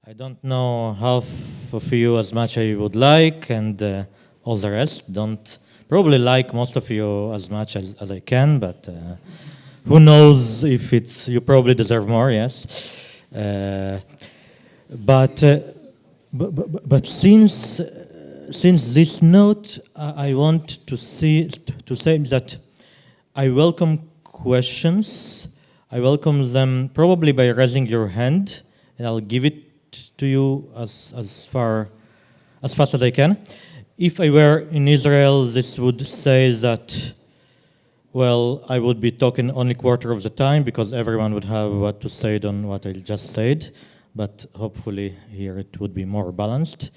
I don't know half of you as much as I would like, and all the rest don't probably like most of you as much as I can, but who knows if it's, you probably deserve more, yes. But since this note, I want to say that I welcome questions. I welcome them probably by raising your hand, and I'll give it to you as fast as I can. If I were in Israel, this would say that, well, I would be talking only quarter of the time because everyone would have what to say on what I just said. But hopefully here it would be more balanced.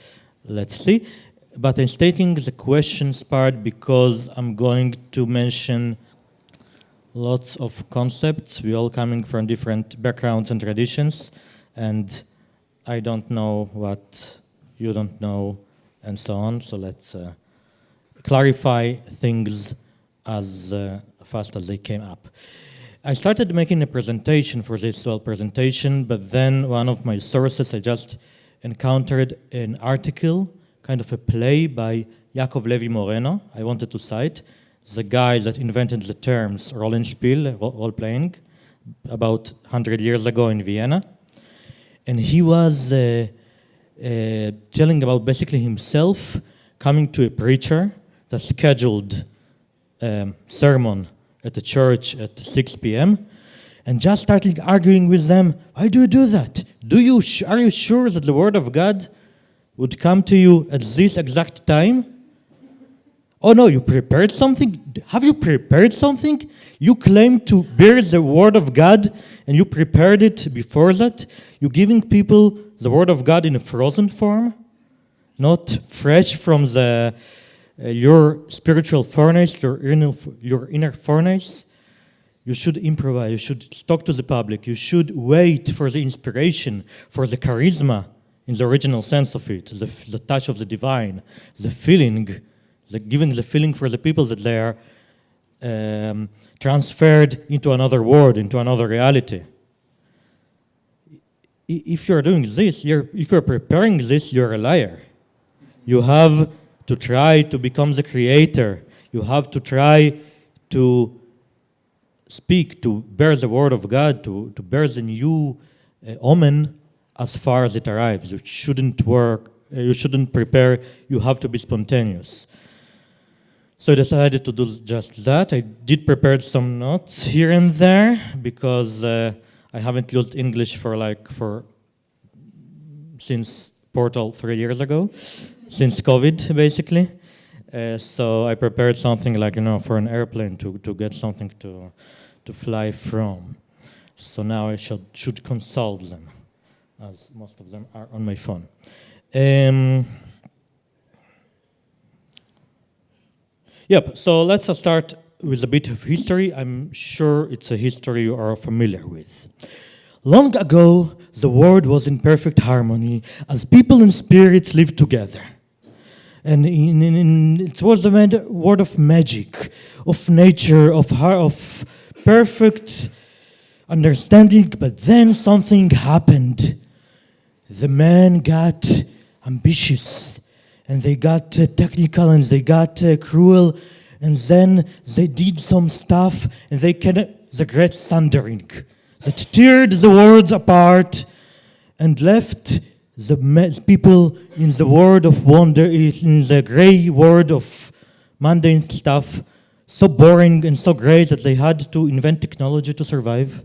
Let's see. But I'm stating the questions part because I'm going to mention lots of concepts. We're all coming from different backgrounds and traditions, and I don't know what you don't know, and so on. So let's clarify things as fast as they came up. I started making a presentation for this presentation, but then one of my sources, I just encountered an article, kind of a play by Levy Moreno. I wanted to cite the guy that invented the terms role-playing, about 100 years ago in Vienna. And he was telling about basically himself coming to a preacher that scheduled sermon at the church at 6 p.m. and just started arguing with them. Why do you do that? Are you sure that the word of God would come to you at this exact time? Oh no, you prepared something? Have you prepared something? You claim to bear the word of God and you prepared it before that? You're giving people the word of God in a frozen form? Not fresh from your spiritual furnace, your inner furnace? You should improvise, you should talk to the public, you should wait for the inspiration, for the charisma in the original sense of it, the touch of the divine, the feeling, giving the feeling for the people that they are transferred into another world, into another reality. If you're doing this, if you're preparing this, you're a liar. You have to try to become the creator. You have to try to speak, to bear the word of God, to bear the new omen as far as it arrives. You shouldn't work, you shouldn't prepare, you have to be spontaneous. So I decided to do just that. I did prepare some notes here and there because I haven't used English since Portal 3 years ago, since COVID basically. So I prepared something like, for an airplane to get something to fly from. So now I should consult them, as most of them are on my phone. Yep, so let's start with a bit of history. I'm sure it's a history you are familiar with. Long ago, the world was in perfect harmony as people and spirits lived together. And it was a world of magic, of nature, of perfect understanding, but then something happened. The men got ambitious. And they got technical, and they got cruel, and then they did some stuff, and the great thundering that teared the worlds apart and left the people in the world of wonder, in the gray world of mundane stuff, so boring and so great that they had to invent technology to survive.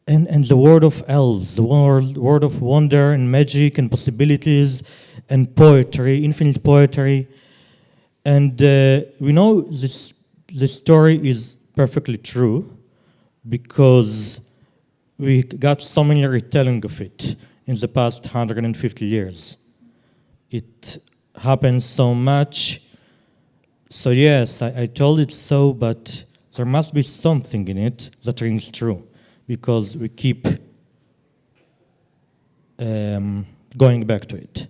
And the world of elves, the world of wonder and magic and possibilities and poetry, infinite poetry. And we know this story is perfectly true because we got so many retelling of it in the past 150 years. It happens so much. So yes, I told it so, but there must be something in it that rings true, because we keep going back to it.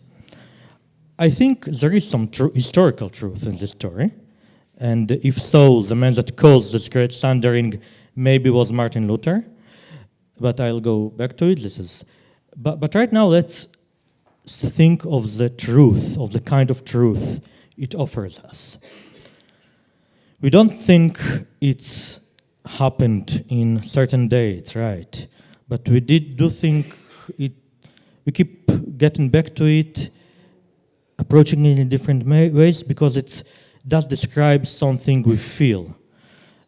I think there is some historical truth in this story, and if so, the man that caused this great thundering maybe was Martin Luther, but I'll go back to it. But right now, let's think of the truth, of the kind of truth it offers us. We don't think it's happened in certain dates, right? But we do think it. We keep getting back to it, approaching it in different ways because it does describe something we feel.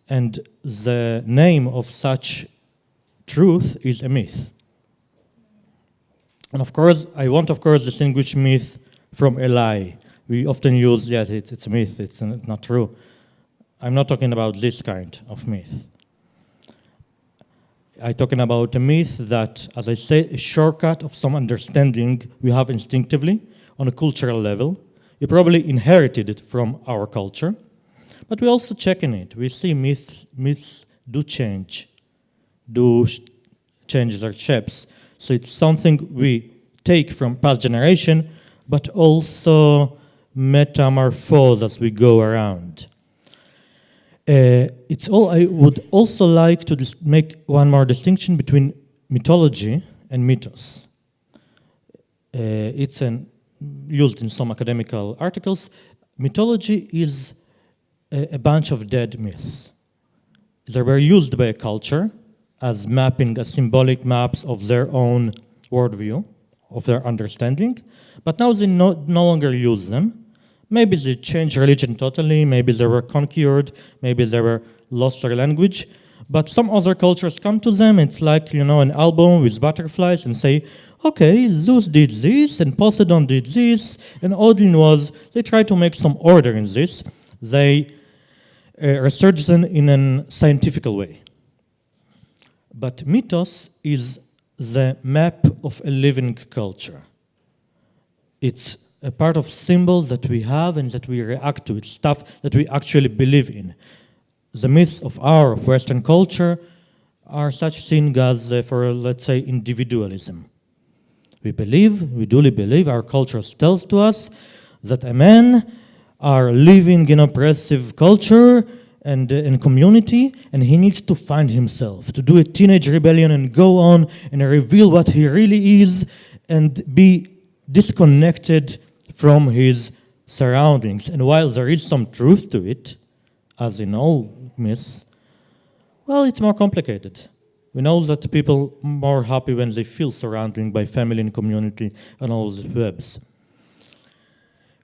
And the name of such truth is a myth. And of course, I won't, of course, distinguish myth from a lie. We often use, yes, it's a myth, it's not true. I'm not talking about this kind of myth. I'm talking about a myth that, as I said, a shortcut of some understanding we have instinctively on a cultural level. We probably inherited it from our culture, but we also check in it. We see myths do change their shapes. So it's something we take from past generation, but also metamorphose as we go around. I would also like to make one more distinction between mythology and mythos. It's used in some academical articles. Mythology is a bunch of dead myths. They were used by a culture as mapping, as symbolic maps of their own worldview, of their understanding, but now they no longer use them. Maybe they changed religion totally, maybe they were conquered, maybe they were lost their language, but some other cultures come to them, it's like, an album with butterflies and say, okay, Zeus did this, and Poseidon did this, and Odin they try to make some order in this. They research them in a scientific way. But mythos is the map of a living culture. It's a part of symbols that we have and that we react to. It's stuff that we actually believe in. The myths of our Western culture are such things as, let's say, individualism. We duly believe, our culture tells to us that a man are living in oppressive culture and in community, and he needs to find himself, to do a teenage rebellion and go on and reveal what he really is and be disconnected from his surroundings. And while there is some truth to it, as in all myths, well, it's more complicated. We know that people are more happy when they feel surrounded by family and community and all the webs.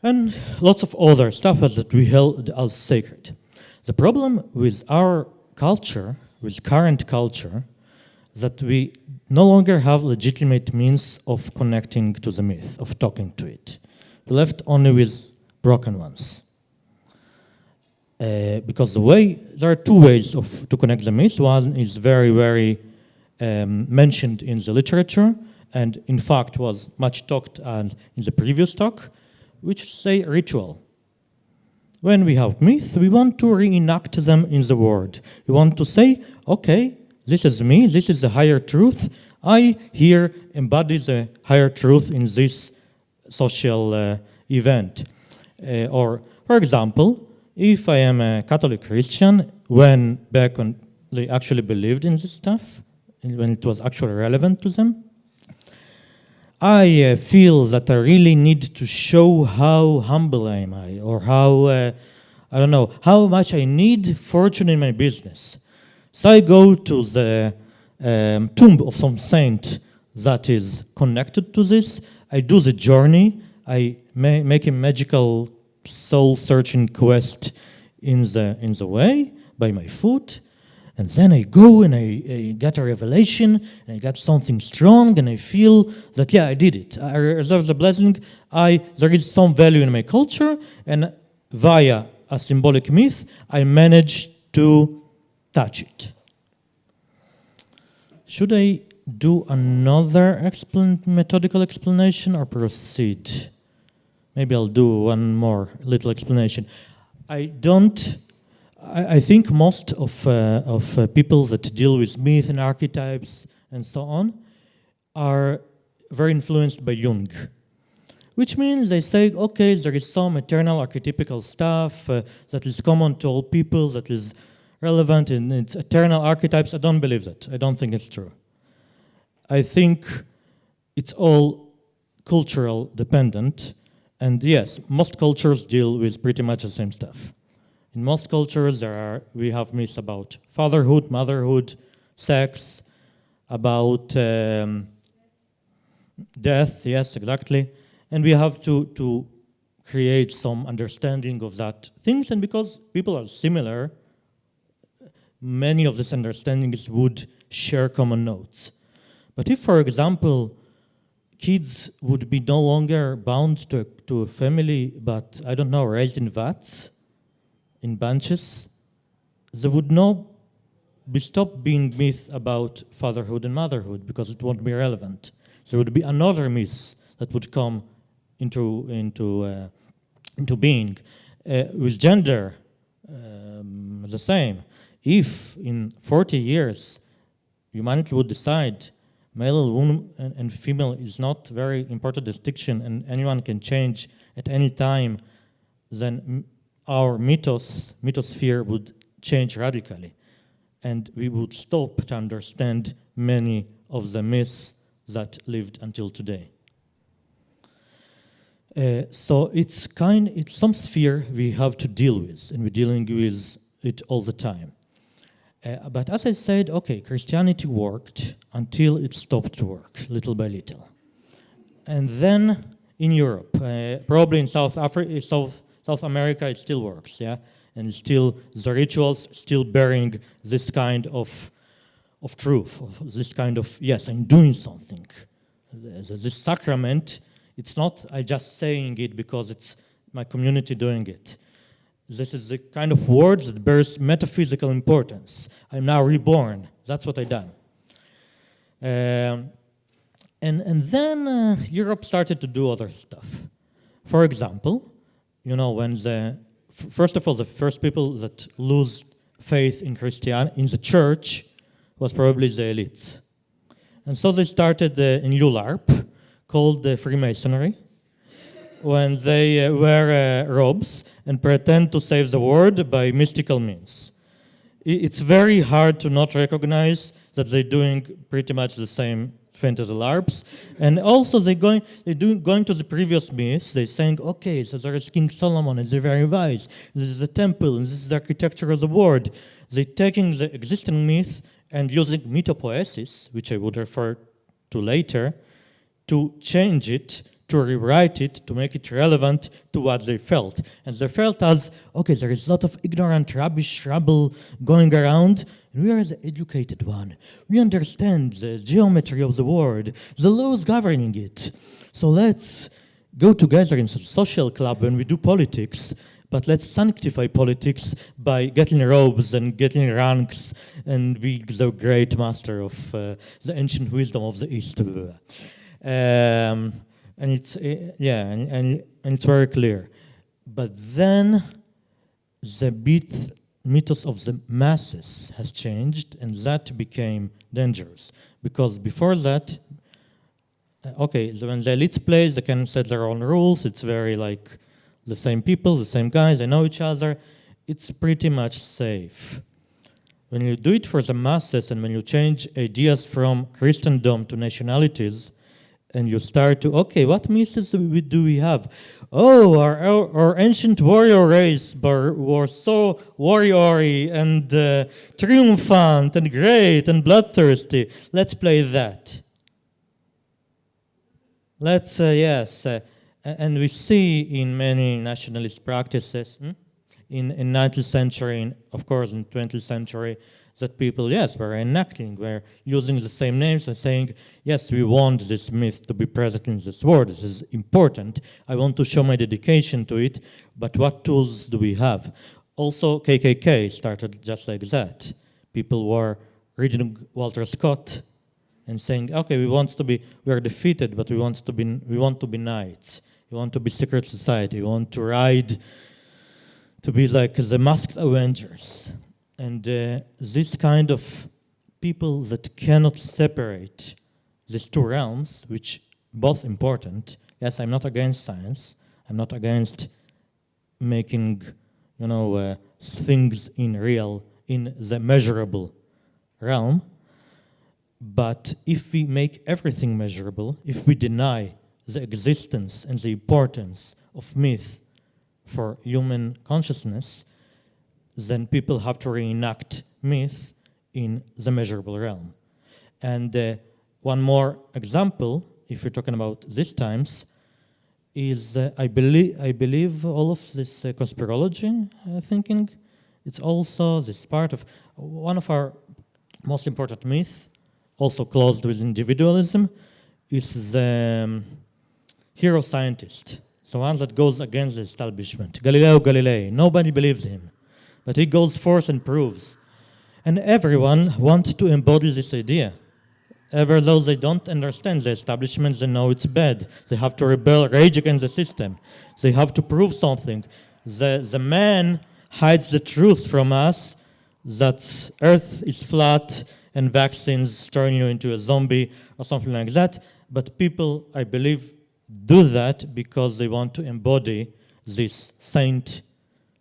And lots of other stuff that we held as sacred. The problem with our culture, with current culture, that we no longer have legitimate means of connecting to the myth, of talking to it. We're left only with broken ones. Because there are two ways to connect the myth. One is very, very mentioned in the literature, and in fact was much talked in the previous talk, which say ritual. When we have myths, we want to reenact them in the world. We want to say, okay, this is me, this is the higher truth. I here embody the higher truth in this social event. Or, for example, if I am a Catholic Christian, back when they actually believed in this stuff, when it was actually relevant to them, I feel that I really need to show how humble am I, or how much I need fortune in my business. So I go to the tomb of some saint that is connected to this. I do the journey. I make a magical soul-searching quest in the way by my foot. And then I go and I get a revelation, and I get something strong, and I feel that, yeah, I did it. I reserve the blessing. There is some value in my culture, and via a symbolic myth, I managed to touch it. Should I do another methodical explanation or proceed? Maybe I'll do one more little explanation. I think most of people that deal with myth and archetypes and so on are very influenced by Jung, which means they say, okay, there is some eternal archetypical stuff that is common to all people, that is relevant in its eternal archetypes. I don't believe that. I don't think it's true. I think it's all cultural dependent. And yes, most cultures deal with pretty much the same stuff. In most cultures, we have myths about fatherhood, motherhood, sex, about death, yes, exactly. And we have to create some understanding of that things, and because people are similar, many of these understandings would share common notes. But if, for example, kids would be no longer bound to a family, but, I don't know, raised in vats, in bunches, there would be stopped being myth about fatherhood and motherhood because it won't be relevant. There would be another myth that would come into being. With gender, the same. If in 40 years humanity would decide male woman and female is not very important distinction and anyone can change at any time, then our mythosphere would change radically. And we would stop to understand many of the myths that lived until today. So it's some sphere we have to deal with, and we're dealing with it all the time. But as I said, okay, Christianity worked until it stopped to work, little by little. And then in Europe, probably in South America, it still works, yeah? And still, the rituals still bearing this kind of truth, of this kind of, yes, I'm doing something. This sacrament, it's not I just saying it because it's my community doing it. This is the kind of words that bears metaphysical importance. I'm now reborn. That's what I done. And then Europe started to do other stuff. For example, you know, when first of all, the first people that lose faith in in the church was probably the elites. And so they started a new LARP called Freemasonry, when they wear robes and pretend to save the world by mystical means. It's very hard to not recognize that they're doing pretty much the same thing as the LARPs. And also they're going to the previous myths. They're saying, okay, so there is King Solomon, and they're very wise. This is the temple, and this is the architecture of the world. They're taking the existing myth and using Mythopoesis, which I would refer to later, to change it, to rewrite it, to make it relevant to what they felt. And they felt as, okay, there is a lot of ignorant rubbish, rubble going around, and we are the educated one. We understand the geometry of the world, the laws governing it. So let's go together in some social club when we do politics, but let's sanctify politics by getting robes and getting ranks and be the great master of the ancient wisdom of the East. And it's and it's very clear. But then the mythos of the masses has changed, and that became dangerous. Because before that, okay, when the elites play, they can set their own rules. It's very like the same people, the same guys, they know each other. It's pretty much safe. When you do it for the masses, and when you change ideas from Christendom to nationalities, and you start to, okay, what myths do we have? Oh, our ancient warrior race were so warrior-y and triumphant and great and bloodthirsty. Let's play that. Let's, yes. And we see in many nationalist practices, in 19th century, and of course in 20th century, that people, yes, were enacting, were using the same names and saying, yes, we want this myth to be present in this world. This is important. I want to show my dedication to it, but what tools do we have? Also, KKK started just like that. People were reading Walter Scott and saying, okay, we are defeated, but we want to be knights. We want to be secret society. We want to ride, to be like the masked Avengers. And this kind of people that cannot separate these two realms, which both important. Yes, I'm not against science. I'm not against making, things in the measurable realm. But if we make everything measurable, if we deny the existence and the importance of myth for human consciousness, then people have to reenact myth in the measurable realm. And one more example, if you're talking about these times, is I believe all of this conspirology thinking, it's also this part of one of our most important myths, also closed with individualism, is the hero scientist, the one that goes against the establishment, Galileo Galilei. Nobody believes him, but he goes forth and proves. And everyone wants to embody this idea. Ever though they don't understand the establishment, they know it's bad. They have to rebel, rage against the system. They have to prove something. The man hides the truth from us that Earth is flat and vaccines turn you into a zombie or something like that. But people, I believe, do that because they want to embody this saint.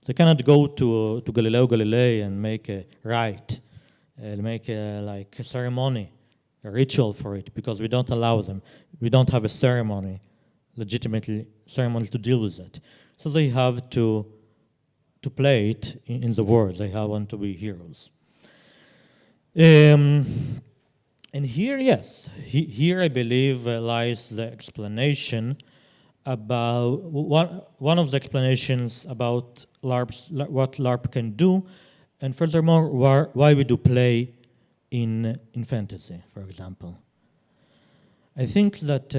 They cannot go to Galileo Galilei and make a rite, make a ceremony, a ritual for it, because we don't allow them. We don't have a ceremony, legitimately ceremony to deal with that. So they have to play it in the world. They want to be heroes. And here, yes, here I believe lies the explanation about one of the explanations about what LARP can do, and furthermore, why we do play in fantasy, for example. I think that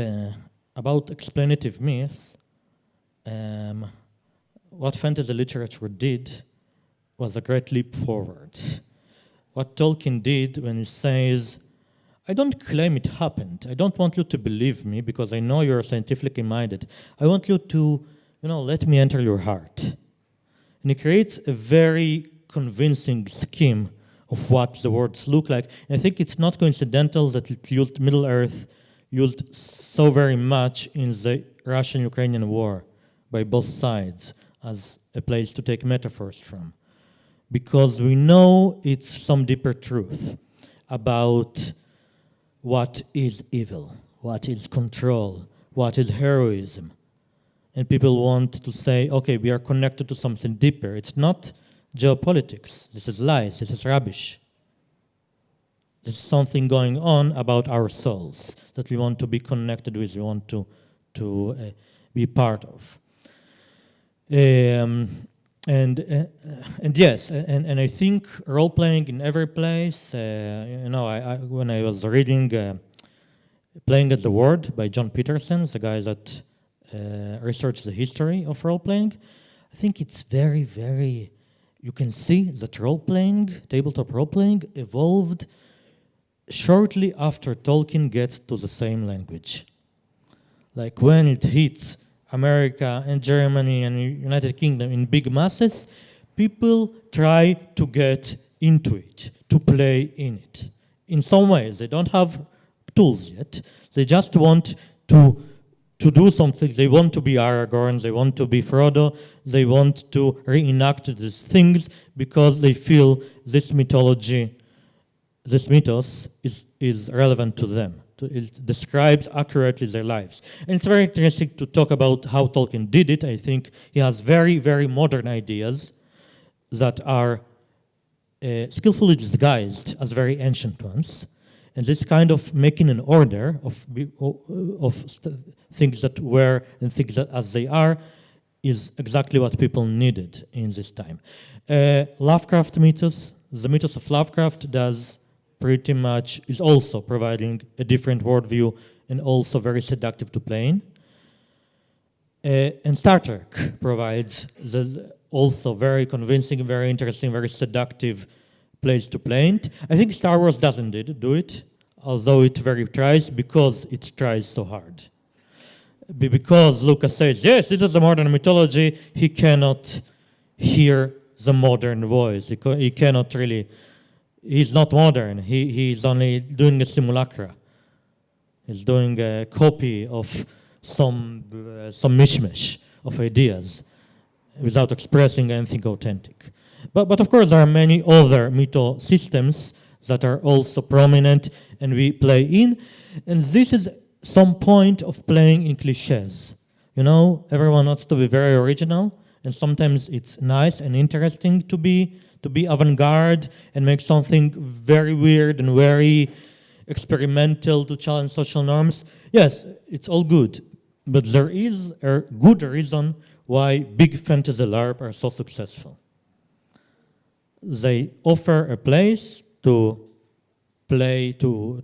about explanative myths, what fantasy literature did was a great leap forward. What Tolkien did when he says, I don't claim it happened. I don't want you to believe me because I know you're scientifically minded. I want you to, let me enter your heart. And he creates a very convincing scheme of what the words look like. And I think it's not coincidental that it used Middle Earth, used so very much in the Russian-Ukrainian war by both sides as a place to take metaphors from. Because we know it's some deeper truth about what is evil, what is control, what is heroism. And people want to say, okay, we are connected to something deeper. It's not geopolitics. This is lies. This is rubbish. There's something going on about our souls that we want to be connected with, we want to be part of. And yes, and I think role-playing in every place, when I was reading Playing at the Word by John Peterson, the guy that researched the history of role-playing, I think it's very, very, you can see that role-playing, tabletop role-playing, evolved shortly after Tolkien gets to the same language. Like when it hits America and Germany and United Kingdom in big masses, people try to get into it, to play in it. In some ways, they don't have tools yet. They just want to do something. They want to be Aragorn, they want to be Frodo, they want to reenact these things because they feel this mythology, this mythos is relevant to them. It describes accurately their lives. And it's very interesting to talk about how Tolkien did it. I think he has very, very modern ideas that are skillfully disguised as very ancient ones. And this kind of making an order of things that were and things that as they are is exactly what people needed in this time. Lovecraft mythos, the mythos of Lovecraft pretty much is also providing a different worldview and also very seductive to play in. And Star Trek provides also very convincing, very interesting, very seductive place to play in. I think Star Wars doesn't do it, although it very tries, because it tries so hard. Because Lucas says, yes, this is the modern mythology, he cannot hear the modern voice. He cannot really, he's not modern. He's only doing a simulacra. He's doing a copy of some mishmash of ideas without expressing anything authentic. But of course, there are many other mytho systems that are also prominent and we play in. And this is some point of playing in cliches. You know, everyone wants to be very original, and sometimes it's nice and interesting to be avant-garde and make something very weird and very experimental to challenge social norms. Yes, it's all good, but there is a good reason why big fantasy LARP are so successful. They offer a place to play, to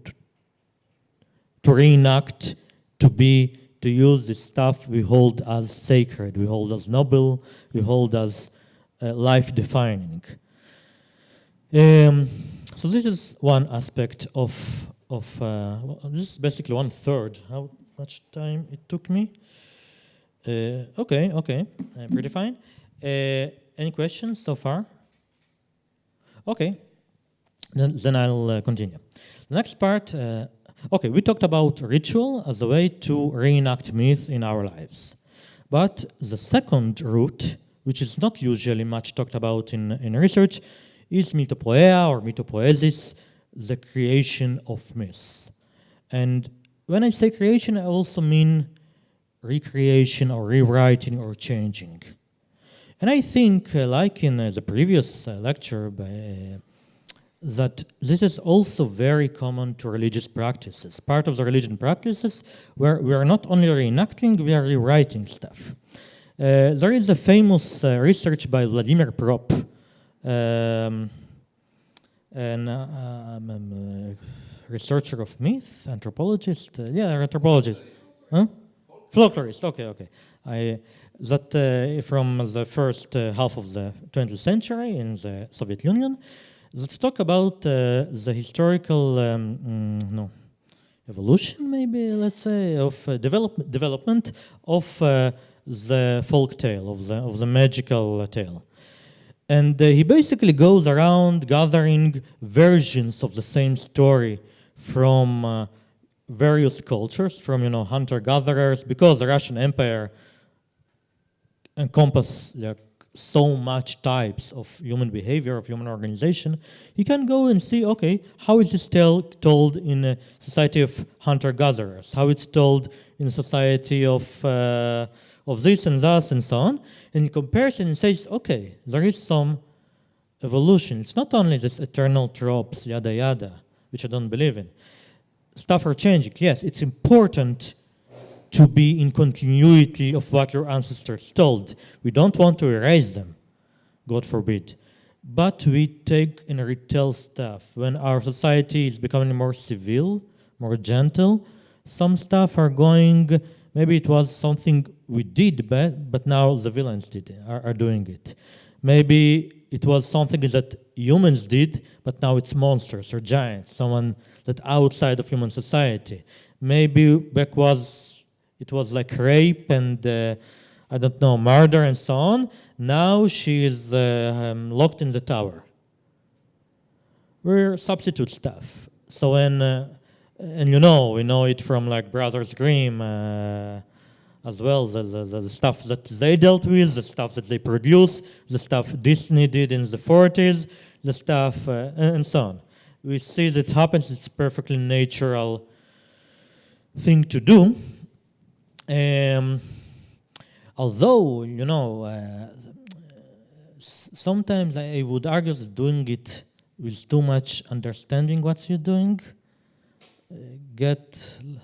reenact, to use the stuff we hold as sacred, we hold as noble, we hold as life-defining. So this is one aspect of this is basically 1/3. How much time it took me? Okay, pretty fine. Any questions so far? Okay, then I'll continue. The next part, okay, we talked about ritual as a way to reenact myth in our lives. But the second route, which is not usually much talked about in research, is mythopoeia or mythopoesis, the creation of myths. And when I say creation, I also mean recreation or rewriting or changing. And I think, like in the previous lecture, that this is also very common to religious practices. Part of the religion practices where we are not only reenacting, we are rewriting stuff. There is a famous research by Vladimir Prop, a researcher of myth, anthropologist, anthropologist. Huh? Folklorist, okay. From the first half of the 20th century in the Soviet Union. Let's talk about the historical evolution, maybe, let's say, of development of the folk tale, of the magical tale. And he basically goes around gathering versions of the same story from various cultures, from hunter-gatherers, because the Russian Empire encompasses so much types of human behavior, of human organization. You can go and see, okay, how is this tale told in a society of hunter-gatherers? How it's told in a society of this and that and so on. And in comparison, it says, okay, there is some evolution. It's not only this eternal tropes, yada yada, which I don't believe in. Stuff are changing. Yes, it's important to be in continuity of what your ancestors told. We don't want to erase them, God forbid. But we take and retell stuff. When our society is becoming more civil, more gentle, some stuff are going, maybe it was something we did bad, but now the villains are doing it. Maybe it was something that humans did, but now it's monsters or giants, someone that outside of human society. Maybe back it was like rape and, I don't know, murder and so on. Now she is locked in the tower. We're substitute stuff. So when, and we know it from like Brothers Grimm as well, the stuff that they dealt with, the stuff that they produced, the stuff Disney did in the 40s, the stuff, and so on. We see that happens, it's perfectly natural thing to do. Although, sometimes I would argue that doing it with too much understanding what you're doing,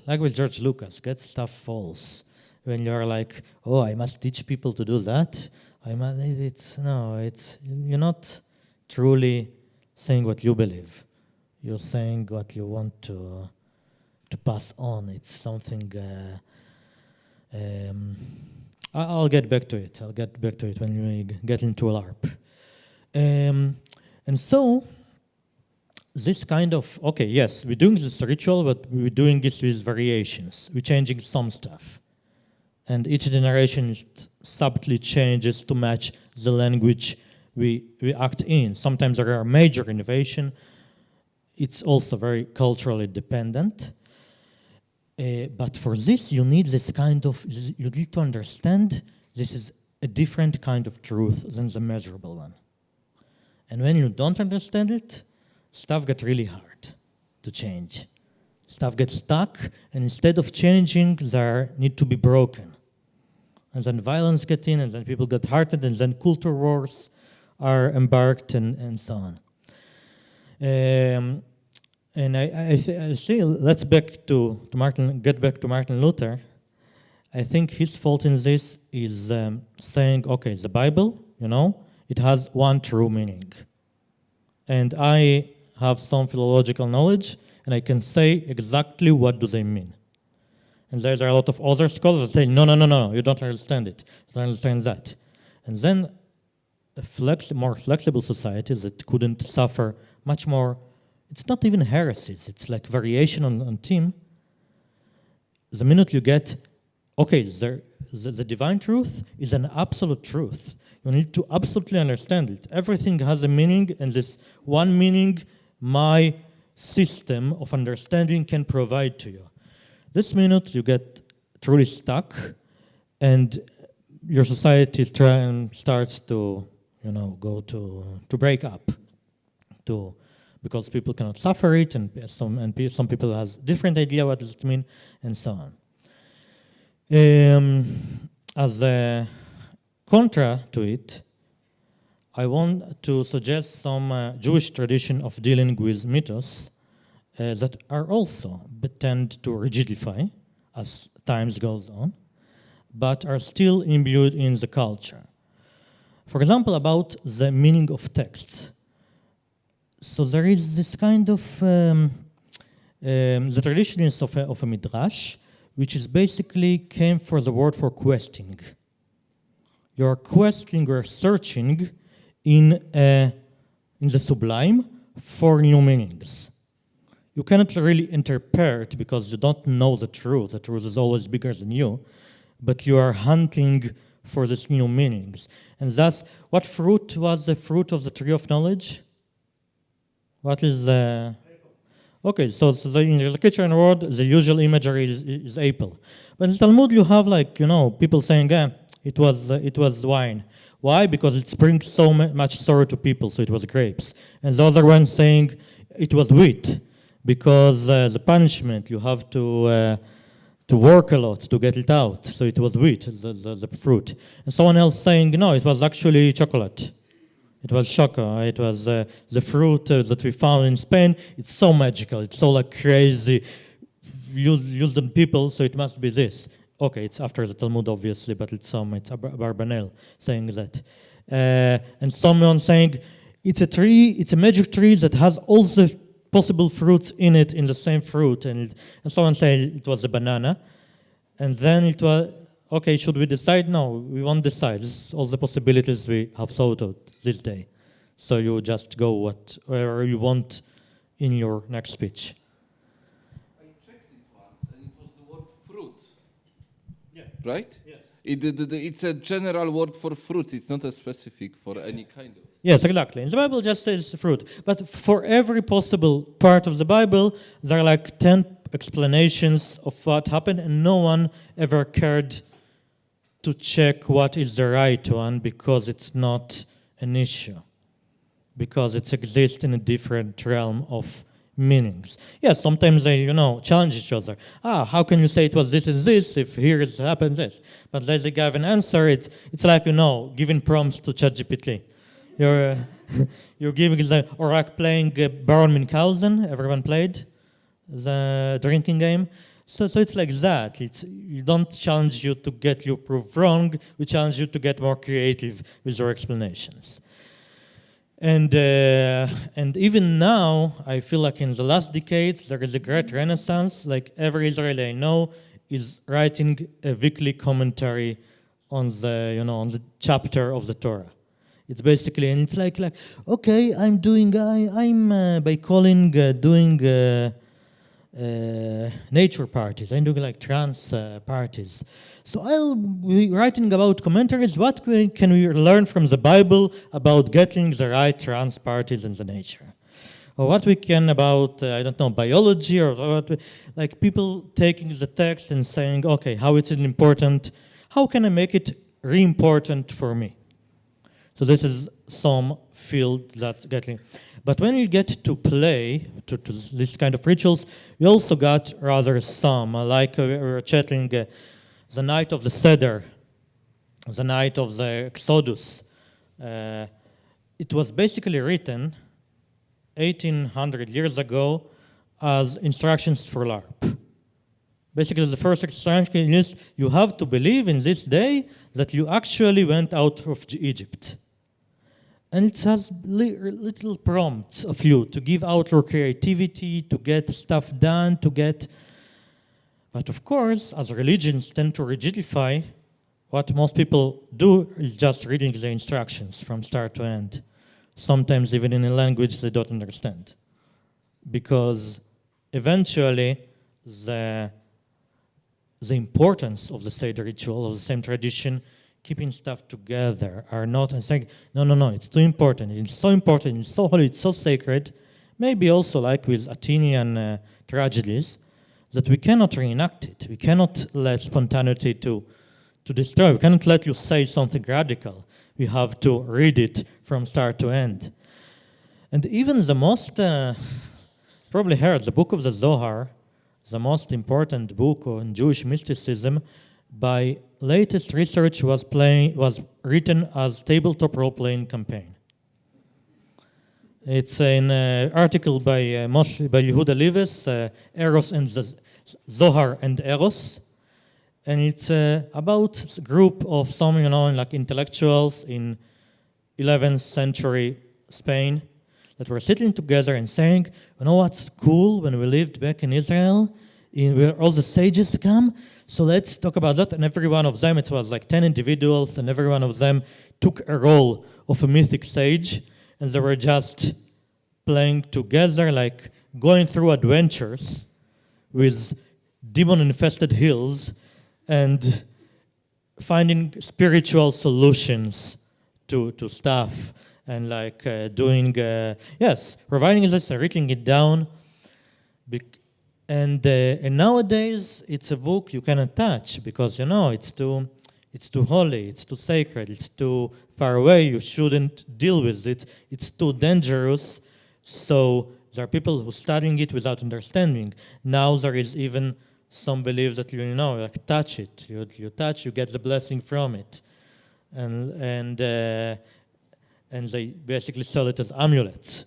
like with George Lucas, get stuff false. When you're like, oh, I must teach people to do that. You're not truly saying what you believe. You're saying what you want to pass on. It's something. I'll get back to it. I'll get back to it when we get into LARP. And so, this kind of, okay, yes, we're doing this ritual, but we're doing this with variations. We're changing some stuff. And each generation subtly changes to match the language we act in. Sometimes there are major innovation. It's also very culturally dependent. But for this, you need you need to understand this is a different kind of truth than the measurable one. And when you don't understand it, stuff gets really hard to change. Stuff gets stuck, and instead of changing, they need to be broken. And then violence gets in, and then people get hurted, and then culture wars are embarked, and so on. And I say, let's get back to Martin Luther. I think his fault in this is saying, okay, the Bible, it has one true meaning. And I have some philological knowledge, and I can say exactly what do they mean. And there are a lot of other scholars that say, no, you don't understand it. You don't understand that. And then more flexible societies that couldn't suffer much more, it's not even heresies, it's like variation on theme. The minute you get, okay, the divine truth is an absolute truth. You need to absolutely understand it. Everything has a meaning, and this one meaning, my system of understanding can provide to you. This minute you get truly stuck, and your society starts to, go to break up, because people cannot suffer it, and some people has different idea what does it mean, and so on. As a contra to it, I want to suggest some Jewish tradition of dealing with mythos that are also tend to rigidify as times goes on, but are still imbued in the culture. For example, about the meaning of texts. So there is this kind of, the tradition is of a midrash, which is basically came for the word for questing. You're questing or searching in the sublime for new meanings. You cannot really interpret because you don't know the truth. The truth is always bigger than you, but you are hunting for these new meanings. And thus, what fruit was the fruit of the tree of knowledge? What is the... Okay, so in the Christian world, the usual imagery is apple. But in Talmud, you have people saying, it was wine. Why? Because it brings so much sorrow to people, so it was grapes. And the other one saying it was wheat, because the punishment, you have to work a lot to get it out, so it was wheat, the fruit. And someone else saying, no, it was actually chocolate. It was choco. It was the fruit that we found in Spain. It's so magical. It's so crazy. Used on people, so it must be this. Okay, it's after the Talmud, obviously, but it's Barbanel saying that. And someone saying, it's a tree, it's a magic tree that has all the possible fruits in it, in the same fruit. And someone said it was a banana. And then it was, okay, should we decide? No, we won't decide. This is all the possibilities we have thought of this day. So you just go wherever you want in your next speech. I checked it once, and it was the word fruit. Yeah. Right? Yes. It's a general word for fruit. It's not a specific for any kind of. Yes, exactly. And the Bible just says fruit. But for every possible part of the Bible, there are 10 explanations of what happened, and no one ever cared to check what is the right one, because it's not an issue, because it exists in a different realm of meanings. Yes, sometimes they, challenge each other. How can you say it was this and this if here it happened this? But they give an answer. It's like, giving prompts to ChatGPT. You're giving the Oracle playing Baron Munchausen. Everyone played the drinking game. So it's like that. You don't challenge you to get your proof wrong. We challenge you to get more creative with your explanations. And even now, I feel like in the last decades, there is a great renaissance. Like every Israeli I know is writing a weekly commentary on the chapter of the Torah. It's basically, and it's like okay, I'm doing nature parties. I'm doing trans parties. So I'll be writing about commentaries. What can we learn from the Bible about getting the right trans parties in the nature? Or what we can about, biology, or what, people taking the text and saying, okay, how it's important, how can I make it re-important for me? So this is some field that's getting, But when you get to play, to this kind of rituals, we also got rather some, like we were chatting the night of the Seder, the night of the Exodus. It was basically written 1800 years ago as instructions for Larp. Basically, the first instruction is you have to believe in this day that you actually went out of Egypt. And it has little prompts of you to give out your creativity, to get stuff done, But of course, as religions tend to rigidify, what most people do is just reading the instructions from start to end. Sometimes even in a language they don't understand. Because eventually, the importance of the Seder ritual, of the same tradition, keeping stuff together, are not, and saying, no, it's too important, it's so important, it's so holy, it's so sacred, maybe also like with Athenian tragedies, that we cannot reenact it. We cannot let spontaneity to destroy. We cannot let you say something radical. We have to read it from start to end. And even the most, probably heard, the book of the Zohar, the most important book on Jewish mysticism, by latest research was written as tabletop role-playing campaign. It's an article by Yehuda Levis, Eros and the Zohar and Eros, and it's about a group of some, like intellectuals in 11th century Spain that were sitting together and saying, you know what's cool when we lived back in Israel, where all the sages come? So let's talk about that. And every one of them, it was like 10 individuals, and every one of them took a role of a mythic sage, and they were just playing together, like going through adventures with demon-infested hills and finding spiritual solutions to stuff, and like doing, providing this, writing it down. And nowadays, it's a book you cannot touch because, it's too holy, it's too sacred, it's too far away, you shouldn't deal with it, it's too dangerous. So there are people who are studying it without understanding. Now there is even some belief that, like touch it. You touch, you get the blessing from it. And they basically sell it as amulets.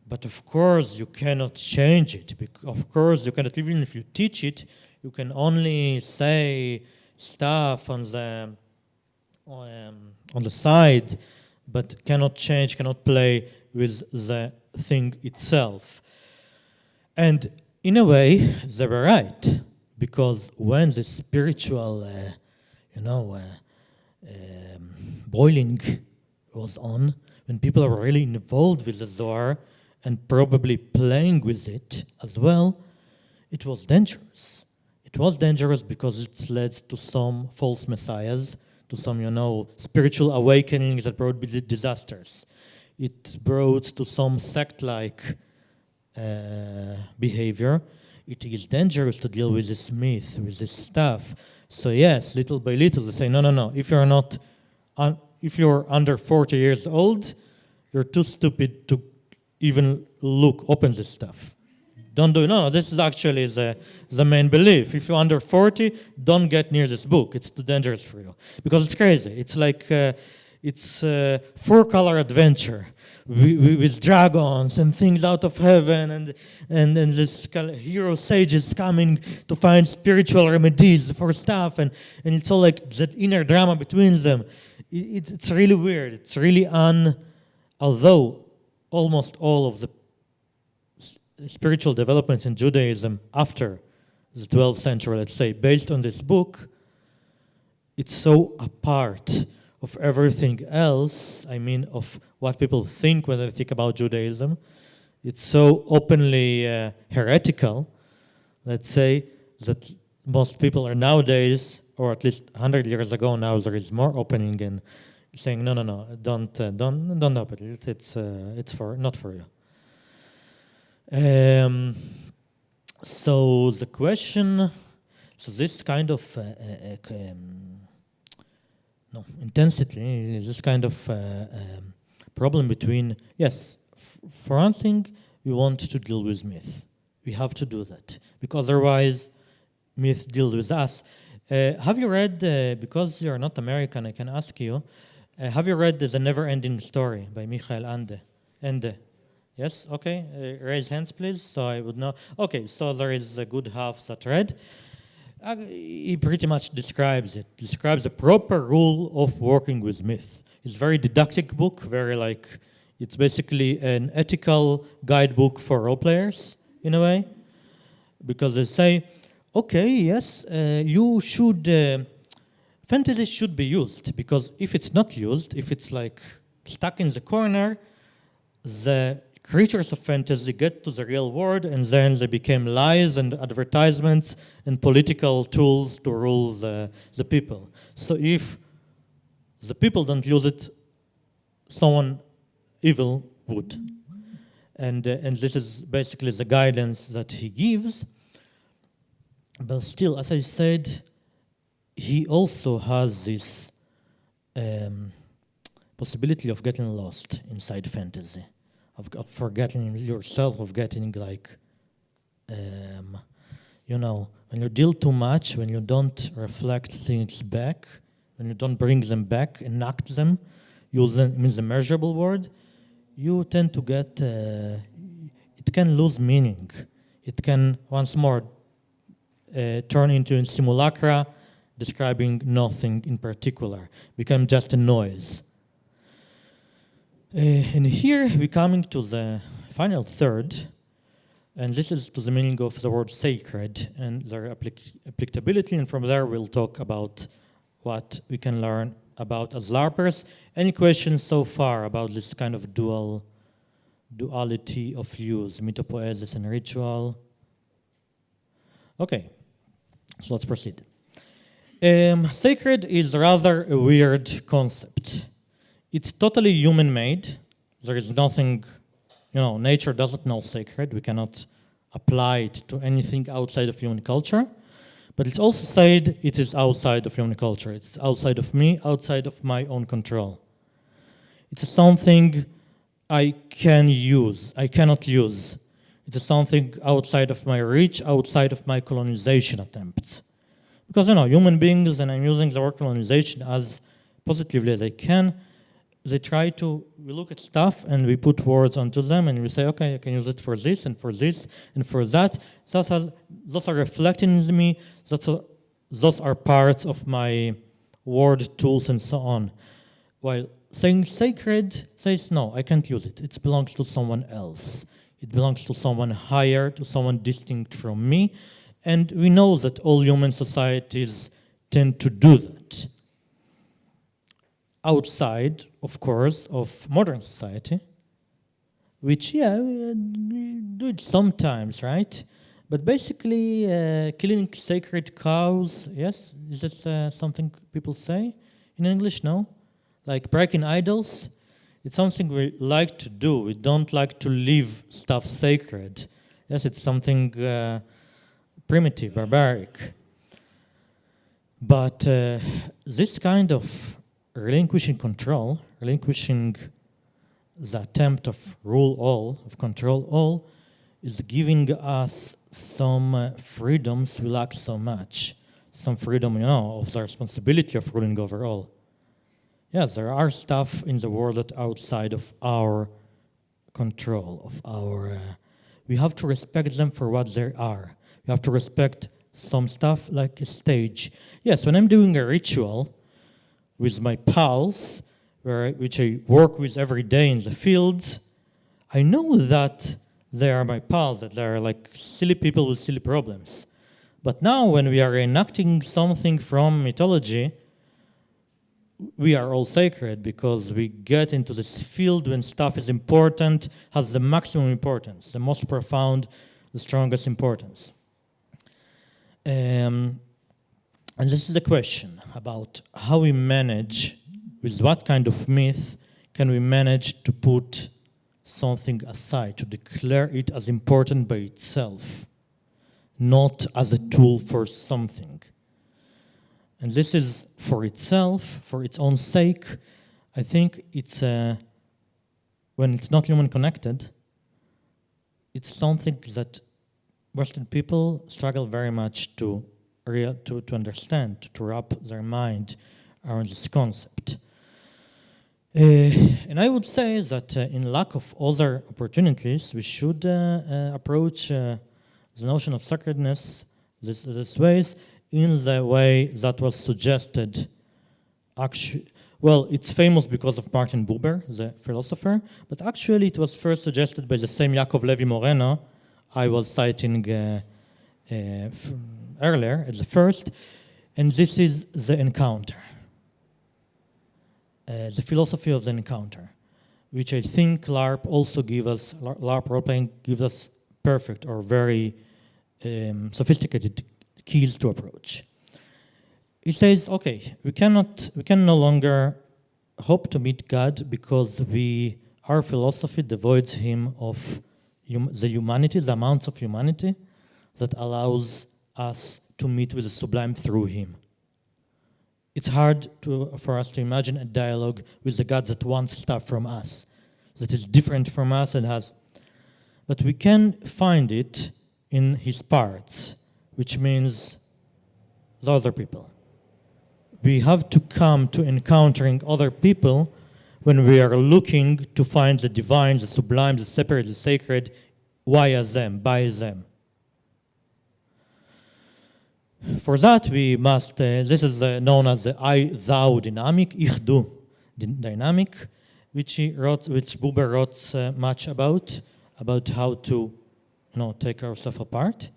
But of course, you cannot change it. Of course, you cannot, even if you teach it, you can only say stuff on the side, but cannot change, cannot play with the thing itself. And in a way, they were right, because when the spiritual, boiling was on, when people are really involved with the Zohar, and probably playing with it as well, it was dangerous. It was dangerous because it led to some false messiahs, to some, spiritual awakenings that brought disasters. It brought to some sect-like behavior. It is dangerous to deal with this myth, with this stuff. So yes, little by little, they say, no. If you're under 40 years old, you're too stupid to even open this stuff. Don't do it. No, this is actually the main belief. If you're under 40, don't get near this book. It's too dangerous for you. Because it's crazy. It's like, it's a four-color adventure with dragons and things out of heaven, and this kind of hero sages coming to find spiritual remedies for stuff, and it's all like that inner drama between them. It's really weird. It's really although almost all of the spiritual developments in Judaism after the 12th century, let's say, based on this book, it's so apart of everything else, of what people think when they think about Judaism. It's so openly heretical, let's say, that most people are nowadays, or at least 100 years ago now, there is more opening and saying, no, don't open it. It's not for you. So the question, this kind of intensity, this kind of problem between, yes, For one thing, we want to deal with myth. We have to do that, because otherwise myth deals with us. Have you read, because you're not American, I can ask you, have you read The Never-Ending Story by Michael Ende? Yes? Okay. Raise hands, please, so I would know. Okay, so there is a good half that read. He pretty much describes the proper rule of working with myth. It's a very didactic book, it's basically an ethical guidebook for role players, in a way, because they say, okay, yes, fantasy should be used, because if it's not used, if it's like stuck in the corner, the creatures of fantasy get to the real world, and then they become lies and advertisements and political tools to rule the people. So if the people don't use it, someone evil would. And this is basically the guidance that he gives. But still, as I said, he also has this possibility of getting lost inside fantasy, of forgetting yourself, of getting when you deal too much, when you don't reflect things back, when you don't bring them back, enact them, use them in the measurable word, you tend to get, it can lose meaning. It can, once more, turn into a simulacra, describing nothing in particular, become just a noise. And here we're coming to the final third, and this is to the meaning of the word sacred and their applicability, and from there we'll talk about what we can learn about as LARPers. Any questions so far about this kind of duality of use, mythopoesis and ritual? Okay, so let's proceed. Sacred is rather a weird concept. It's totally human-made. There is nothing, nature doesn't know sacred. We cannot apply it to anything outside of human culture. But it's also said it is outside of human culture. It's outside of me, outside of my own control. It's something I cannot use. It's something outside of my reach, outside of my colonization attempts. Because, human beings, and I'm using the word colonization as positively as I can, we look at stuff and we put words onto them and we say, okay, I can use it for this and for this and for that. Those are reflecting in me. Those are parts of my word tools and so on. While saying sacred says, no, I can't use it. It belongs to someone else. It belongs to someone higher, to someone distinct from me. And we know that all human societies tend to do that. Outside, of course, of modern society, which, we do it sometimes, right? But basically, killing sacred cows, yes? Is this something people say in English? No? Like breaking idols? It's something we like to do. We don't like to leave stuff sacred. Yes, it's something primitive, barbaric. But this kind of relinquishing control, relinquishing the attempt of rule all, of control all, is giving us some freedoms we lack so much. Some freedom, of the responsibility of ruling over all. Yes, there are stuff in the world that outside of our control, of our... we have to respect them for what they are. We have to respect some stuff like a stage. Yes, when I'm doing a ritual with my pals, which I work with every day in the fields, I know that they are my pals, that they are like silly people with silly problems. But now when we are enacting something from mythology, we are all sacred because we get into this field when stuff is important, has the maximum importance, the most profound, the strongest importance. And this is the question about how we manage, with what kind of myth can we manage to put something aside, to declare it as important by itself, not as a tool for something. And this is for itself, for its own sake. I think it's when it's not human connected, it's something that Western people struggle very much to understand, to wrap their mind around this concept. And I would say that in lack of other opportunities, we should approach the notion of sacredness this ways in the way that was suggested. Actually, well, it's famous because of Martin Buber, the philosopher, but actually it was first suggested by the same Levy Moreno I was citing earlier at the first, and this is the encounter. The philosophy of the encounter, which I think LARP also gives us, LARP role-playing gives us perfect or very sophisticated keys to approach. It says, okay, we can no longer hope to meet God because our philosophy devoids him of the humanity, the amounts of humanity that allows us to meet with the sublime through him. It's hard for us to imagine a dialogue with a God that wants stuff from us, that is different from us and has, but we can find it in his parts, which means the other people. We have to come to encountering other people when we are looking to find the divine, the sublime, the separate, the sacred, via them, by them. For that, we must, this is known as the I-thou dynamic, ich-du dynamic, which Buber wrote much about how to take ourselves apart.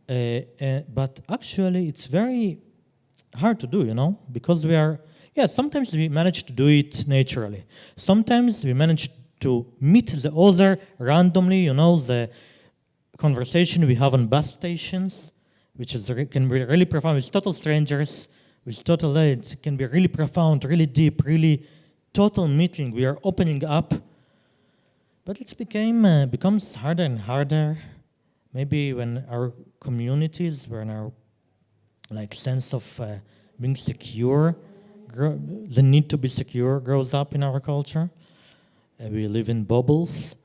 But actually, it's very hard to do, because sometimes we manage to do it naturally. Sometimes we manage to meet the other randomly, the conversation we have on bus stations, which can be really profound with total strangers, it can be really profound, really deep, really total meeting. We are opening up, but it becomes harder and harder. Maybe when our communities, when our sense of being secure, the need to be secure grows up in our culture. We live in bubbles.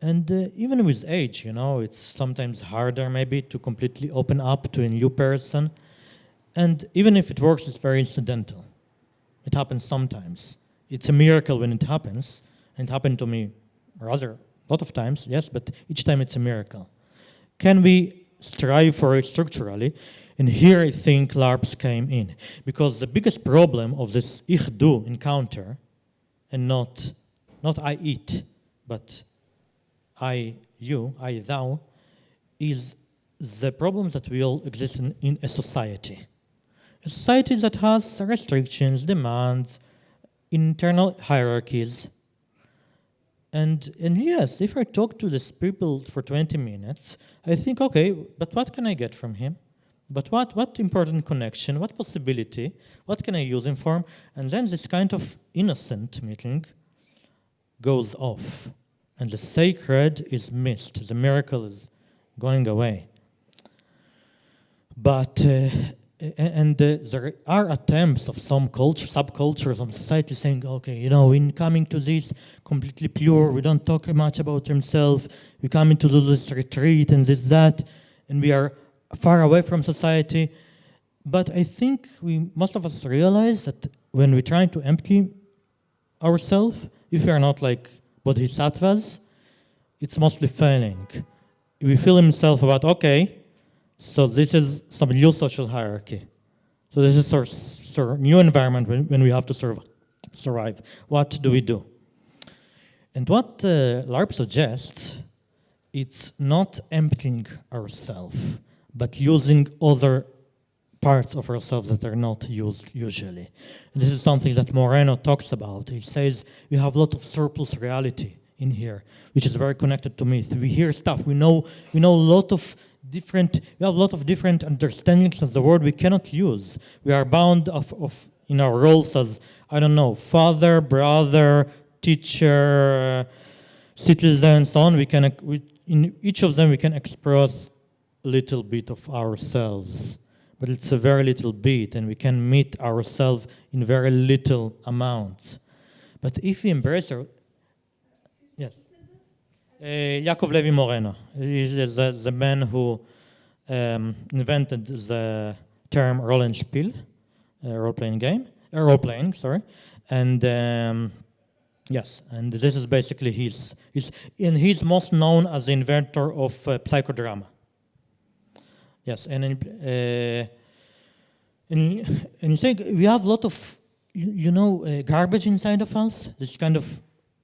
And even with age, it's sometimes harder maybe to completely open up to a new person. And even if it works, it's very incidental. It happens sometimes. It's a miracle when it happens. And it happened to me rather a lot of times, yes, but each time it's a miracle. Can we strive for it structurally? And here I think LARPs came in. Because the biggest problem of this ich-du encounter, and not I eat, but I, you, I, thou, is the problem that we all exist in a society. A society that has restrictions, demands, internal hierarchies. And yes, if I talk to these people for 20 minutes, I think, okay, but what can I get from him? But what important connection, what possibility, what can I use him for? And then this kind of innocent meeting goes off. And the sacred is missed. The miracle is going away. But, there are attempts of some subcultures of society saying, okay, in coming to this completely pure, we don't talk much about himself, we come into this retreat and this, that, and we are far away from society. But I think most of us realize that when we're trying to empty ourselves, if we are not like bodhisattvas, it's mostly failing. We feel himself about, okay, so this is some new social hierarchy. So this is sort of new environment when we have to survive. What do we do? And what LARP suggests, it's not emptying ourselves, but using other parts of ourselves that are not used usually. And this is something that Moreno talks about. He says we have a lot of surplus reality in here, which is very connected to myth. We hear stuff. We know a lot of different. We have a lot of different understandings of the world we cannot use. We are bound in our roles as father, brother, teacher, citizen, so on. In each of them we can express a little bit of ourselves. But it's a very little bit, and we can meet ourselves in very little amounts. But if we embrace Yaakov Levy Moreno. He is the man who invented the term roll and spiel, role-playing game, role-playing, sorry. And yes, and this is basically and he's most known as the inventor of psychodrama. Yes, and you think we have a lot of, garbage inside of us. This kind of,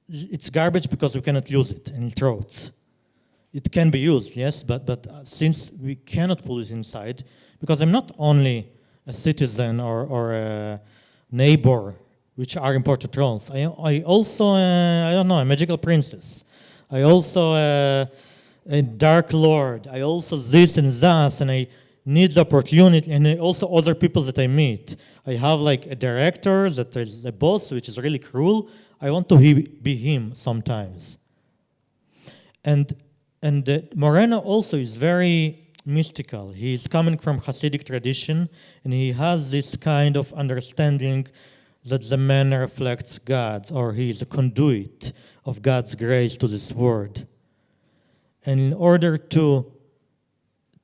it's garbage because we cannot use it and throw it. It can be used, yes, but since we cannot pull it inside, because I'm not only a citizen or a neighbor, which are important roles. I also, I don't know, a magical princess. I also a dark lord. I also this and that, and I need the opportunity, and also other people that I meet. I have like a director that is a boss, which is really cruel. I want to be him sometimes. And Moreno also is very mystical. He's coming from Hasidic tradition, and he has this kind of understanding that the man reflects God, or he is a conduit of God's grace to this world. And in order to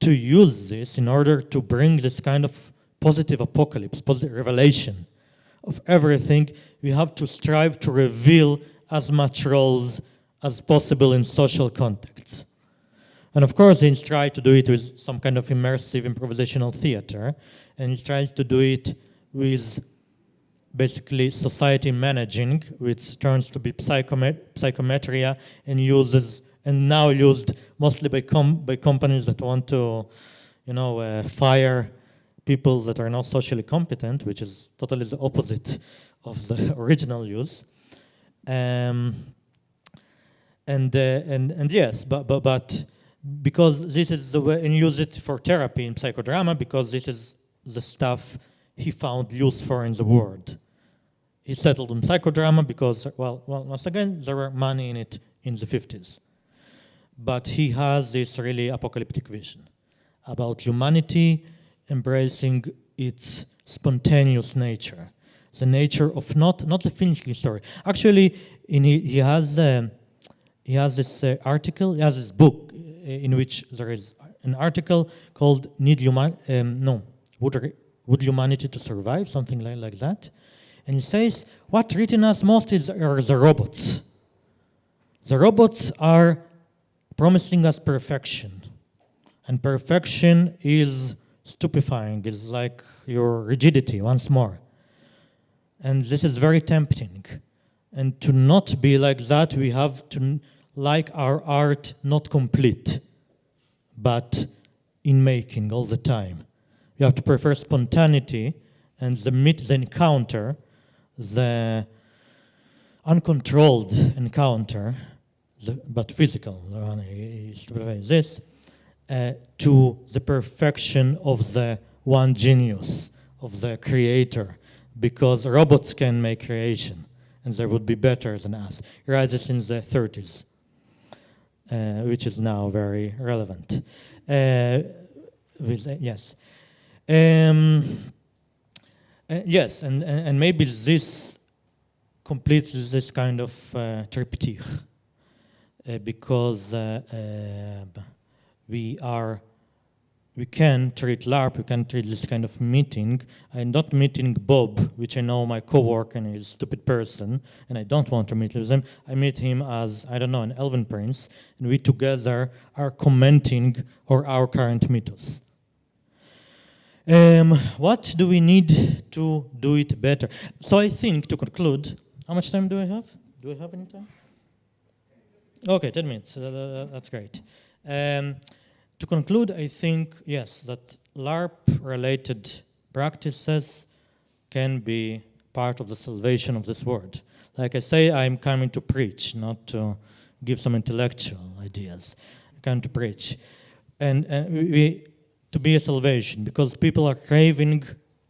use this, in order to bring this kind of positive apocalypse, positive revelation of everything, we have to strive to reveal as much roles as possible in social contexts. And of course, he tries to do it with some kind of immersive improvisational theater, and he tries to do it with basically society managing, which turns to be psychometria, and now used mostly by companies that want to, fire people that are not socially competent, which is totally the opposite of the original use. And yes, but because this is the way, and use it for therapy in psychodrama, because this is the stuff he found use for in the world. He settled on psychodrama because, well, once again, there were money in it in the 50s. But he has this really apocalyptic vision about humanity embracing its spontaneous nature, the nature of not the finishing story. Actually, he has this article, he has this book in which there is an article called Would Humanity to Survive, something like that. And he says, what written us most are the robots. The robots are promising us perfection. And perfection is stupefying. It's like your rigidity, once more. And this is very tempting. And to not be like that, we have to like our art not complete, but in making all the time. We have to prefer spontaneity and the encounter, the uncontrolled encounter, but physical, this, to the perfection of the one genius, of the creator, because robots can make creation, and they would be better than us. He writes this in the 30s, which is now very relevant. Yes. Yes, and maybe this completes this kind of triptych, because we can treat Larp, we can treat this kind of meeting. I'm not meeting Bob, which I know my coworker and he's a stupid person, and I don't want to meet with him. I meet him as, I don't know, an elven prince, and we together are commenting on our current mythos. What do we need to do it better? So I think, to conclude, how much time do I have? Do I have any time? Okay, 10 minutes. That's great. To conclude, I think, yes, that LARP-related practices can be part of the salvation of this world. Like I say, I'm coming to preach, not to give some intellectual ideas. I'm coming to preach. And to be a salvation, because people are craving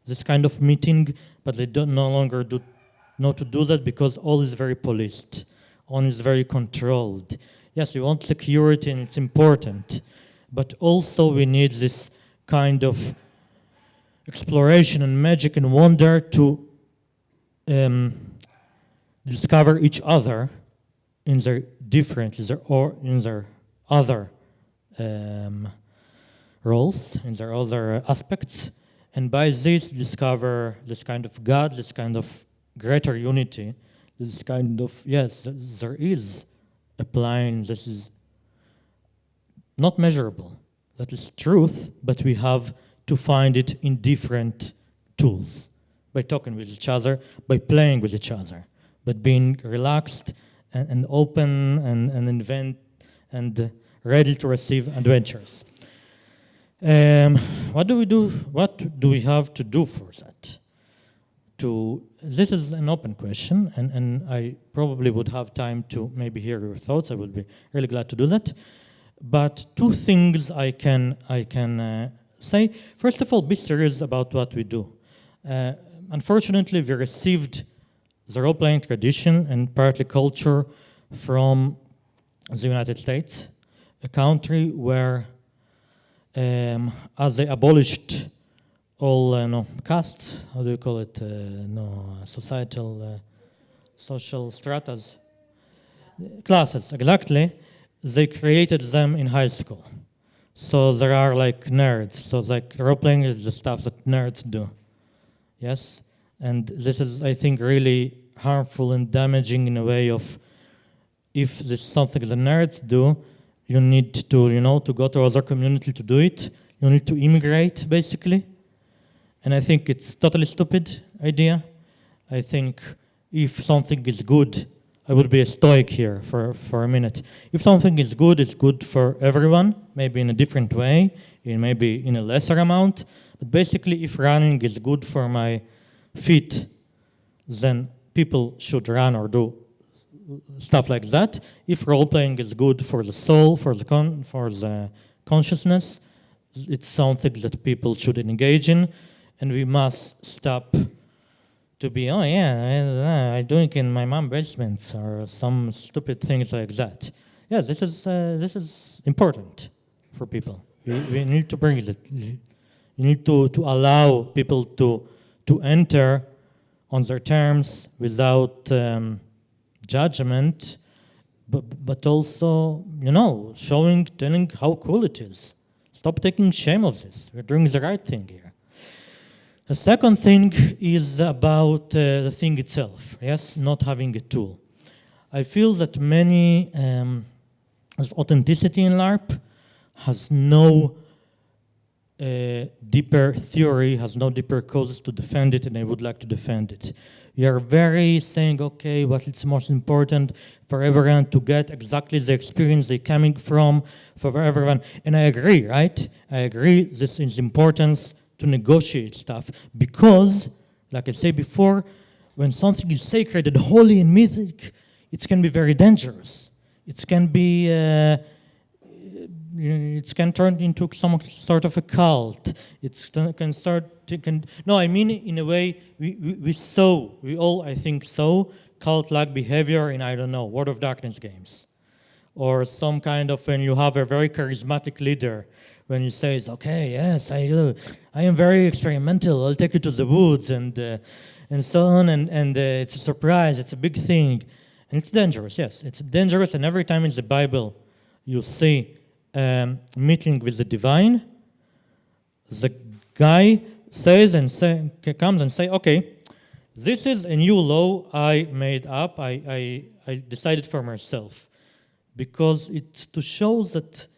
this kind of meeting, but they don't no longer know to do that because all is very policed, all is very controlled. Yes, we want security and it's important, but also we need this kind of exploration and magic and wonder to discover each other in their or in their other roles, in their other aspects, and by this discover this kind of God, this kind of greater unity, this kind of, yes, there is a plane, this is not measurable. That is truth, but we have to find it in different tools, by talking with each other, by playing with each other, but being relaxed and open and invent and ready to receive adventures. What do we do? What do we have to do for that? This is an open question, and I probably would have time to maybe hear your thoughts. I would be really glad to do that. But two things I can say. First of all, be serious about what we do. Unfortunately, we received the role-playing tradition and partly culture from the United States, a country where, as they abolished all castes, how do you call it? Societal, social stratas, classes, exactly. They created them in high school. So there are like nerds. So like role-playing is the stuff that nerds do. Yes? And this is, I think, really harmful and damaging in a way of, if this is something the nerds do, you need to, to go to other community to do it. You need to immigrate, basically. And I think it's totally stupid idea. I think if something is good, I would be a stoic here for a minute. If something is good, it's good for everyone, maybe in a different way, maybe in a lesser amount. But basically, if running is good for my feet, then people should run or do stuff like that. If role-playing is good for the soul, for the consciousness, it's something that people should engage in, and we must stop to be, oh yeah, I do it in my mom's basement or some stupid things like that. Yeah, this is important for people. We need to bring it. You need to allow people to enter on their terms without judgment, but also, telling how cool it is. Stop taking shame of this. We're doing the right thing here. The second thing is about the thing itself, yes, not having a tool. I feel that many authenticity in Larp has no deeper theory, has no deeper causes to defend it, and I would like to defend it. We are very saying, okay, what is most important for everyone to get exactly the experience they're coming from, for everyone. And I agree, right? I agree this is importance to negotiate stuff, because, like I said before, when something is sacred and holy and mythic, it can be very dangerous. It can be, it can turn into some sort of a cult. No, I mean in a way, we all, I think, saw cult-like behavior in, I don't know, World of Darkness games. Or some kind of, when you have a very charismatic leader, when you say, okay, yes, I am very experimental, I'll take you to the woods, and so on, and it's a surprise, it's a big thing. And it's dangerous, yes, it's dangerous, and every time in the Bible you see meeting with the divine, the guy comes and say, okay, this is a new law I made up, I decided for myself, because it's to show that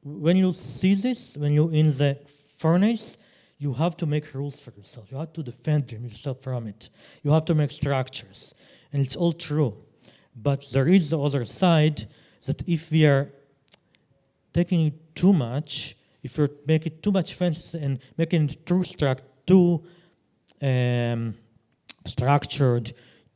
when you see this, when you're in the furnace, you have to make rules for yourself. You have to defend yourself from it. You have to make structures. And it's all true. But there is the other side, that if we are taking it too much, if you're making too much fancy and making it too structured,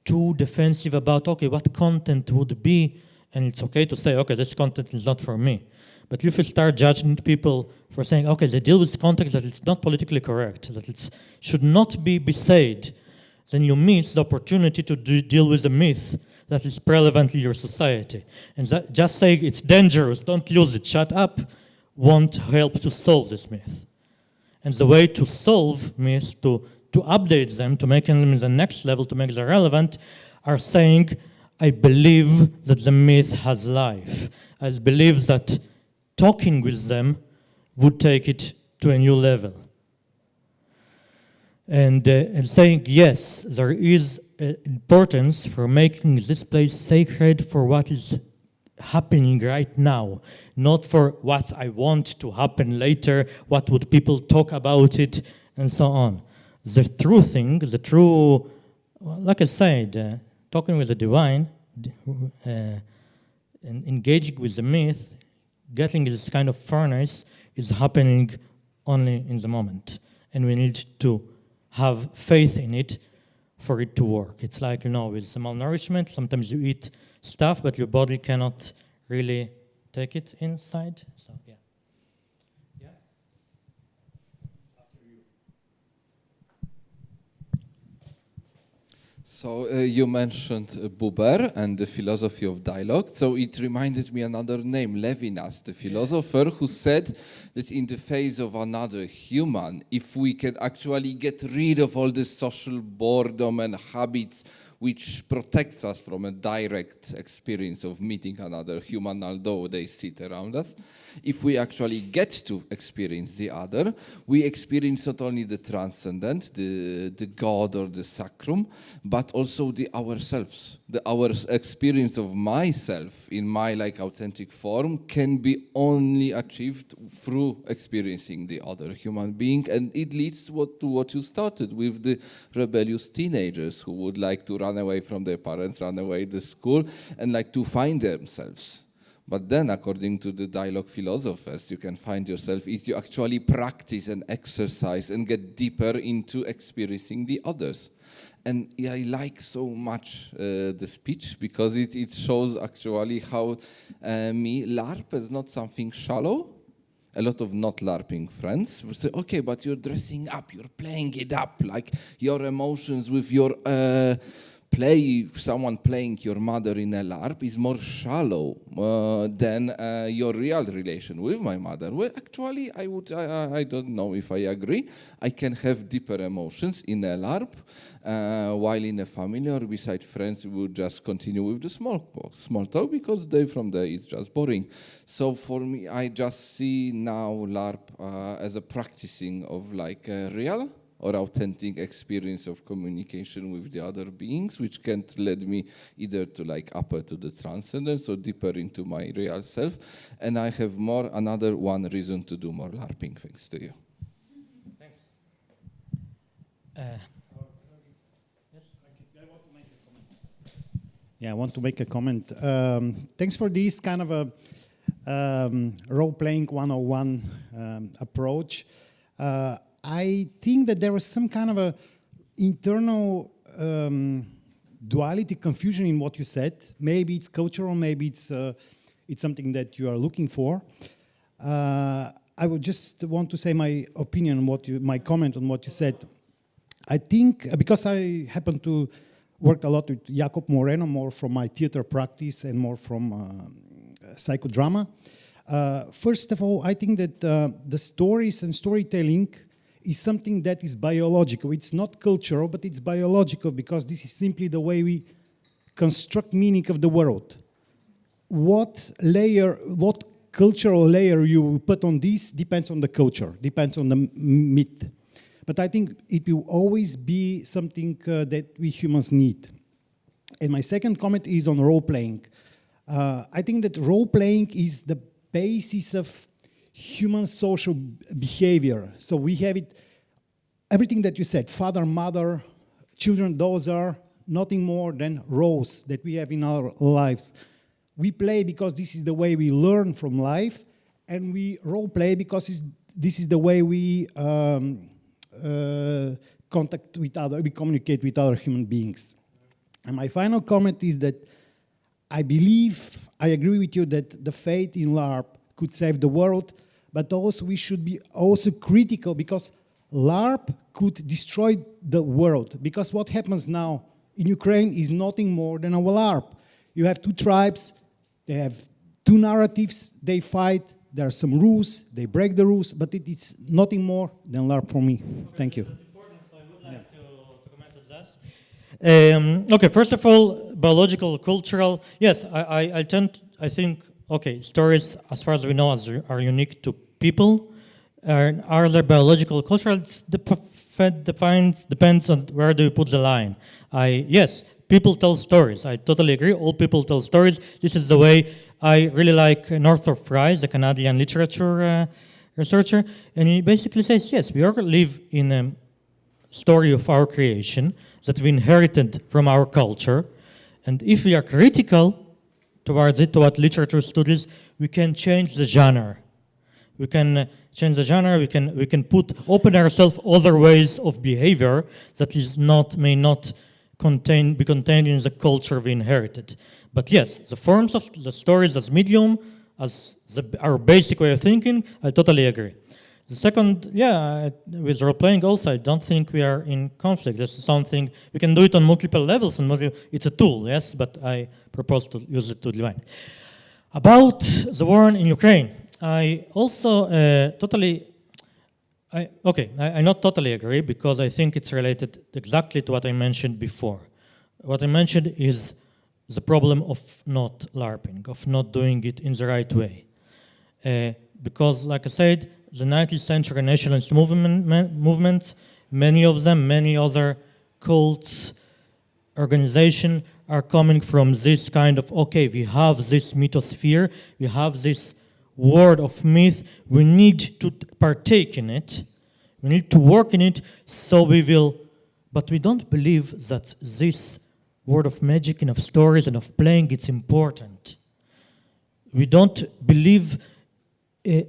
too defensive about, okay, what content would be, and it's okay to say, okay, this content is not for me. But if you start judging people for saying, okay, they deal with context that it's not politically correct, that it should not be said, then you miss the opportunity to deal with a myth that is relevant in your society. And just saying it's dangerous, don't use it, shut up, won't help to solve this myth. And the way to solve myths, to update them, to make them in the next level, to make them relevant, are saying, I believe that the myth has life. I believe that talking with them would take it to a new level. And saying, yes, there is importance for making this place sacred for what is happening right now, not for what I want to happen later, what would people talk about it, and so on. The true thing, well, like I said, talking with the divine, and engaging with the myth, getting this kind of furnace is happening only in the moment. And we need to have faith in it for it to work. It's like, with malnourishment, sometimes you eat stuff, but your body cannot really take it inside. So, yeah. Yeah? After you. So you mentioned Buber and the philosophy of dialogue. So it reminded me another name, Levinas, the philosopher, who said that in the face of another human, if we can actually get rid of all this social boredom and habits which protects us from a direct experience of meeting another human, although they sit around us. If we actually get to experience the other, we experience not only the transcendent, the God or the sacrum, but also the ourselves. Our experience of myself in my authentic form can be only achieved through experiencing the other human being, and it leads to what you started with, the rebellious teenagers who would like to run away from their parents, run away to school, and like to find themselves. But then, according to the dialogue philosophers, you can find yourself if you actually practice and exercise and get deeper into experiencing the others. And I like so much the speech because it shows actually how LARP is not something shallow. A lot of not LARPing friends will say, okay, but you're dressing up, you're playing it up, like your emotions with your someone playing your mother in a LARP is more shallow than your real relation with my mother. Well, actually, I don't know if I agree. I can have deeper emotions in a LARP, while in a family or beside friends, we would just continue with the small talk because from there it's just boring. So for me, I just see now LARP as a practicing of real or authentic experience of communication with the other beings, which can lead me either to upper to the transcendence or deeper into my real self. And I have another one reason to do more LARPing. Thanks to you. Thanks. Yeah, I want to make a comment. Thanks for this kind of a role-playing 101 approach. I think that there was some kind of a internal duality, confusion in what you said. Maybe it's cultural, maybe it's something that you are looking for. I would just want to say my opinion, my comment on what you said. I think, because I happen to work a lot with Jacob Moreno, more from my theater practice and more from psychodrama. First of all, I think that the stories and storytelling is something that is biological. It's not cultural, but it's biological because this is simply the way we construct meaning of the world. What cultural layer you put on this depends on the culture, depends on the myth. But I think it will always be something that we humans need. And my second comment is on role-playing. I think that role-playing is the basis of human social behavior. So we have it, everything that you said, father, mother, children, those are nothing more than roles that we have in our lives. We play because this is the way we learn from life, and we role play because this is the way we we communicate with other human beings. And my final comment is that I agree with you that the faith in LARP could save the world, but also we should be also critical because LARP could destroy the world. Because what happens now in Ukraine is nothing more than a LARP. You have two tribes, they have two narratives, they fight, there are some rules, they break the rules, but it's nothing more than LARP for me. Thank you. That's important, so I would like to comment on Okay, first of all, biological, cultural. Yes, I think, okay, stories, as far as we know, are unique to people. Are there biological, cultural? Depends on where do you put the line. Yes, people tell stories. I totally agree. All people tell stories. This is the way I really like Northrop Frye, the Canadian literature researcher, and he basically says, yes, we all live in a story of our creation that we inherited from our culture, and if we are critical towards it, toward literature studies, we can change the genre. We can change the genre. We can open ourselves other ways of behavior that may not be contained in the culture we inherited. But yes, the forms of the stories as medium, as our basic way of thinking, I totally agree. The second, yeah, with role-playing also, I don't think we are in conflict. This is something, we can do it on multiple levels, and it's a tool, yes, but I propose to use it to divine. About the war in Ukraine, I also I not totally agree, because I think it's related exactly to what I mentioned before. What I mentioned is the problem of not LARPing, of not doing it in the right way. Because, like I said, the 19th century nationalist movements, many of them, many other cults, organizations are coming from this kind of, okay, we have this mythosphere, we have this world of myth, we need to partake in it, we need to work in it, so we will, but we don't believe that this world of magic and of stories and of playing, it's important. We don't believe,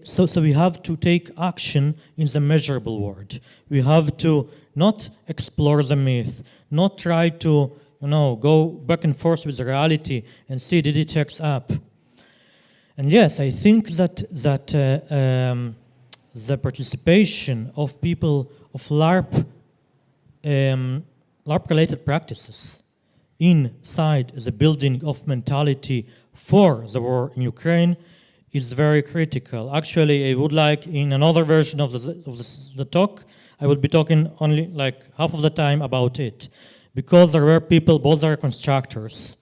so we have to take action in the measurable world. We have to not explore the myth, not try to, go back and forth with the reality and see did it checks up. And yes, I think that the participation of people of LARP, LARP-related practices inside the building of mentality for the war in Ukraine is very critical. Actually, I would like, in another version of the talk, I will be talking only like half of the time about it, because there were people, both are constructors.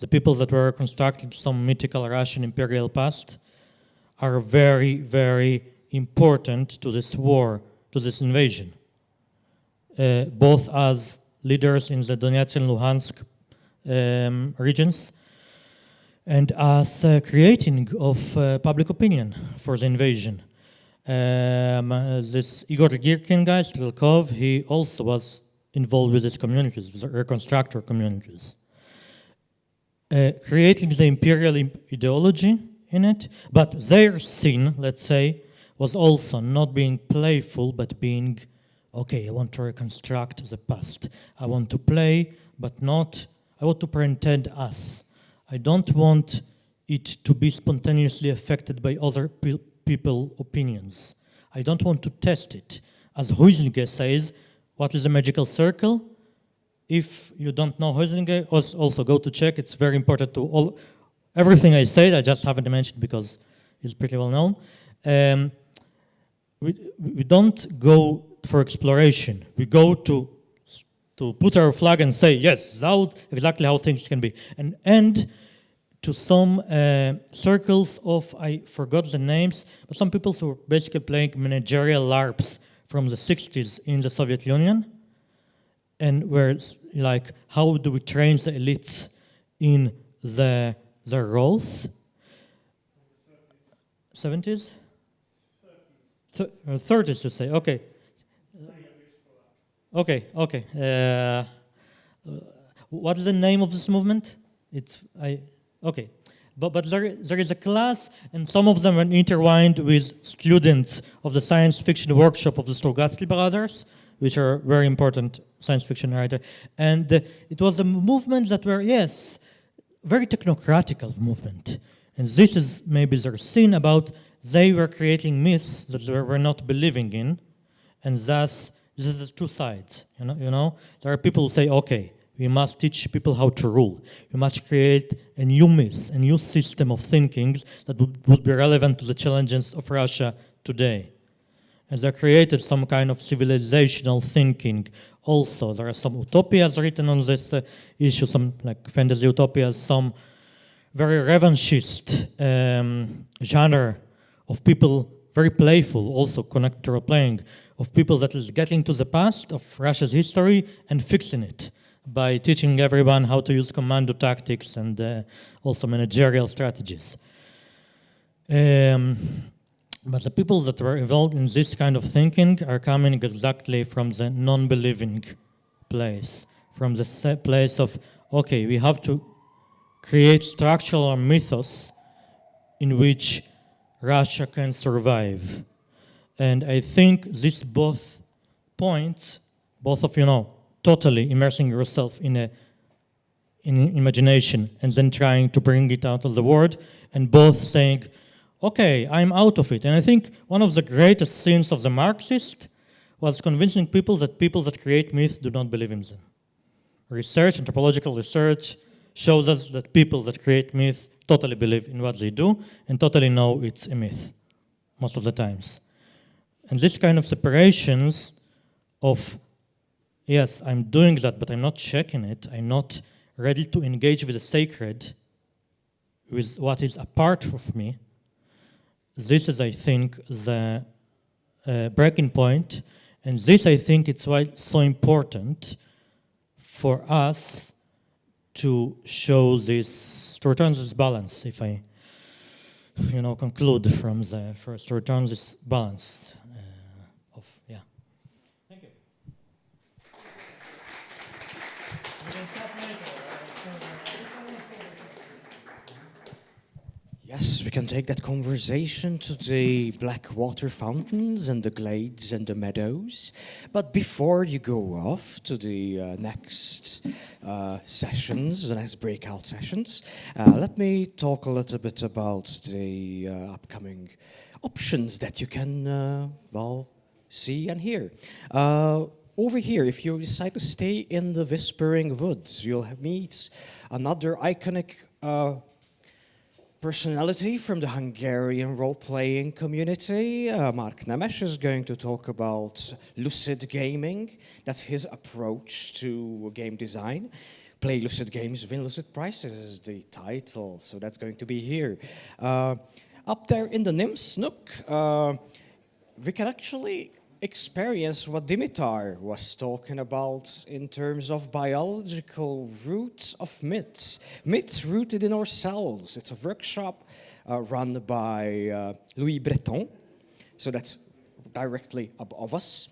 The people that were constructing some mythical Russian imperial past are very, very important to this war, to this invasion. Both as leaders in the Donetsk and Luhansk regions, and as creating of public opinion for the invasion. This Igor Girkin guy, Strelkov, he also was involved with these communities, with the reconstructor communities. Creating the imperial ideology in it, but their sin, let's say, was also not being playful, but being, okay, I want to reconstruct the past. I want to play, but not, I want to pretend us. I don't want it to be spontaneously affected by other people's opinions. I don't want to test it. As Huizinga says, what is a magical circle? If you don't know Huizinga, also go to check. It's very important to everything I said. I just haven't mentioned because it's pretty well known. We don't go for exploration. We go to put our flag and say, yes, that's exactly how things can be. And end to some circles of, I forgot the names, but some people who were basically playing managerial LARPs from the 60s in the Soviet Union. And where it's like, how do we train the elites in their roles? 70s? 30s, you say, okay. Okay. What is the name of this movement? Okay. But there is a class, and some of them are intertwined with students of the science fiction workshop of the Strugatsky brothers, which are very important science fiction writers. And it was a movement that were, yes, very technocratic movement. And this is maybe their sin about they were creating myths that they were not believing in, and thus this is the two sides. You know, there are people who say, okay, we must teach people how to rule. We must create a new myth, a new system of thinking that would be relevant to the challenges of Russia today. And they created some kind of civilizational thinking also. There are some utopias written on this issue, some like fantasy utopias, some very revanchist genre of people, very playful, also connect to role-playing, of people that is getting to the past of Russia's history and fixing it by teaching everyone how to use commando tactics and also managerial strategies. But the people that were involved in this kind of thinking are coming exactly from the non-believing place, from the place of, okay, we have to create structural mythos in which Russia can survive. And I think these both points, both of totally immersing yourself in imagination and then trying to bring it out of the world, and both saying, okay, I'm out of it. And I think one of the greatest sins of the Marxist was convincing people that create myths do not believe in them. Research, anthropological research, shows us that people that create myths totally believe in what they do and totally know it's a myth, most of the times. And this kind of separations of, yes, I'm doing that, but I'm not checking it, I'm not ready to engage with the sacred, with what is a part of me, this is, I think, the breaking point, and this, I think, it's why it's so important for us to show this, to return this balance, if I, conclude from the first, to return this balance of, yeah. Thank you. Yes, we can take that conversation to the black water fountains and the glades and the meadows. But before you go off to the next sessions, the next breakout sessions, let me talk a little bit about the upcoming options that you can, see and hear. Over here, if you decide to stay in the Whispering Woods, you'll meet another iconic personality from the Hungarian role-playing community. Mark Nemes is going to talk about lucid gaming. That's his approach to game design. Play lucid games, win lucid prizes is the title, so that's going to be here. Up there in the Nymphs Nook, we can actually experience what Dimitar was talking about in terms of biological roots of myths. Myths rooted in ourselves. It's a workshop run by Louis Breton, so that's directly above us.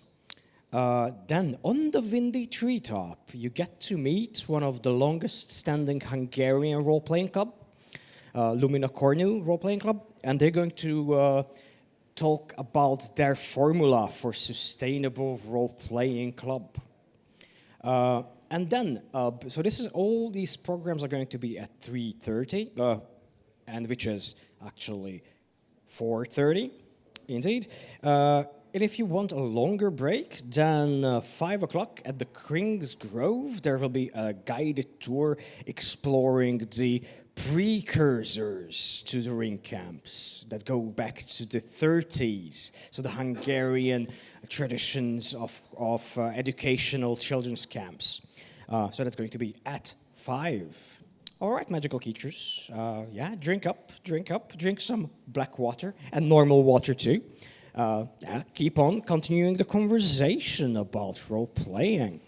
Then on the windy treetop, you get to meet one of the longest standing Hungarian role-playing club, Lumina Cornu role-playing club, and they're going to talk about their formula for sustainable role-playing club. And then, so this is all these programs are going to be at 3:30, and which is actually 4:30, indeed. And if you want a longer break, then 5 o'clock at the Kring's Grove, there will be a guided tour exploring the precursors to the ring camps that go back to the 30s. So the Hungarian traditions of educational children's camps. So that's going to be at 5. All right, magical creatures. Yeah, drink up, drink some black water and normal water too. Keep on continuing the conversation about role-playing.